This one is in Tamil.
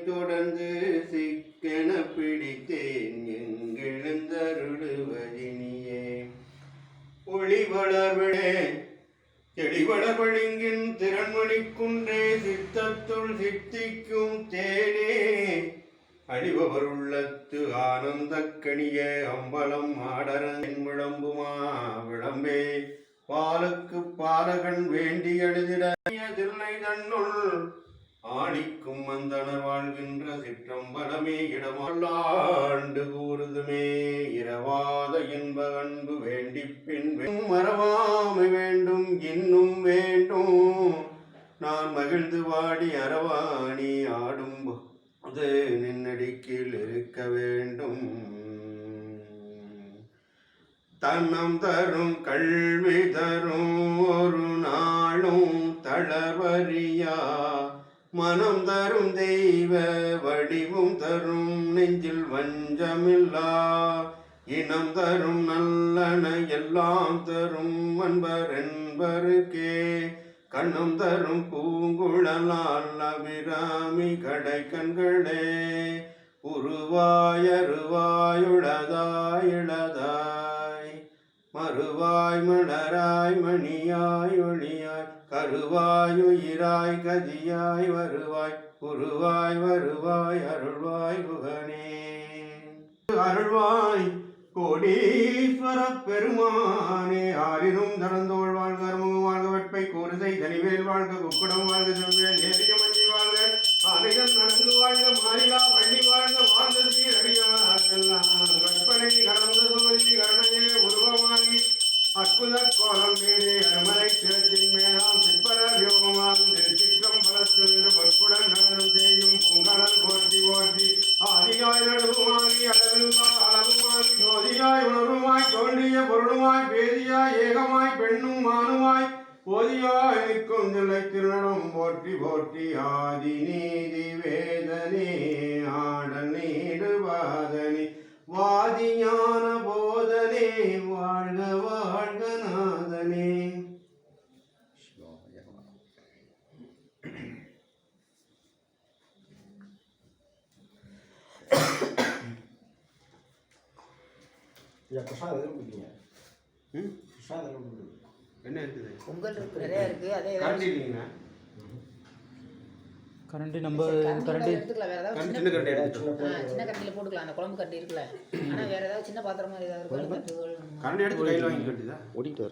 தொடர்ந்து சிக்கென பிடித்தேன் எங்கெழுந்தருளுவதினியே. ஒளி வளர்விடே தெளிவளர்வழிங்கின் திறன்மணிக்குன்றே சித்தத்துள் சித்திக்கும் தேனே. அடிபவருள்ளத்து ஆனந்தக் கணிய அம்பலம் ஆடரன் விளம்புமா விளம்பே. பாலுக்கு பாலகன் வேண்டி எழுதிட தில்லை தன்னுள் ஆணிக்கும் அந்தனர் வாழ்கின்ற சிற்றம்பலமே. இடமாண்டு கூறுதுமே இரவாத இன்ப அன்பு வேண்டி பின் மறவாமை வேண்டும் இன்னும் வேண்டும். நான் மகிழ்ந்து வாடி அரவாணி ஆடும் அது நின்னடிக்கில் இருக்க வேண்டும். தன்னம் தரும் கல்வி தரும் ஒரு நாளும் தளர்வறியா. மனம் தரும் தெய்வ வடிவும் தரும் நெஞ்சில் வஞ்சமில்லா. இனம் தரும் நல்லன எல்லாம் தரும் அன்பர் என்பருக்கே. கண்ணம் தரும் பூங்குழலால் அபிராமி கடை கண்களே. உருவாய் அருவாயுளதாய் இளதாய் மறுவாய் மலராய் மணியாய் ஒளியாய் கருவாய் உயிராய் கதியாய் வருவாய் உருவாய் வருவாய் அருள்வாய் குகனே. அருள்வாய் கோடீஸ்வர பெருமானே. ஆரினும் தரந்தோள் வாழ்க அருமுகம் வாழ்க வெட்பை கோரிசை தனிவேல் வாழ்க குக்குடம் வாழ்க செவ்வேல் ஏறிய மஞ்சி வாழ்க ஆனைதன் நன்கு வாழ்க மாறிலா வள்ளி வாழ்க வாழ்ந்த சீரடியாரெல்லாம். கற்பனை கடந்த சோதி கருணையே உருவமாகி அற்புத கோலம் நேரே அருமலை சிறத்தின் மேலாம் சிற்பர வியோகமாகும் திருச்சிற்றம்பலத்தில் பொற்புடன் நடனம் செய்யும் பூங்கடல் போற்றி போற்றி. ஆதியாய் நடுவுமாகி அளவில்லா அளவுமாகி ஜோதியாய் உணர்வுமாய் தோன்றிய பொருளுமாய் பேதியாய் ஏகமாய் பெண்ணும் மானுமாய் போதியாய் நிற்கும் தில்லை திருநடம் போற்றி போற்றி. ஆதி நீதி வேதனே ஆடல் நீடுவாதனே வாதி ஞான போதனே வாழ்க வாழ்க நாதனே. என்ன இருக்குது? பொங்கல் இருக்கு, நிறைய இருக்கு. அதே கரண்டி நம்ம கரண்டி எடுத்துக்கலாம். வேற ஏதாவது சின்ன கரண்டியில் போட்டுக்கலாம். அந்த குழம்பு கரண்டி இருக்குல்ல. ஆனால் வேற ஏதாவது சின்ன பாத்திரம் மாதிரி ஏதாவது கரண்டி எடுத்து கையில் வாங்கி கட்டுதா ஓடிட்டு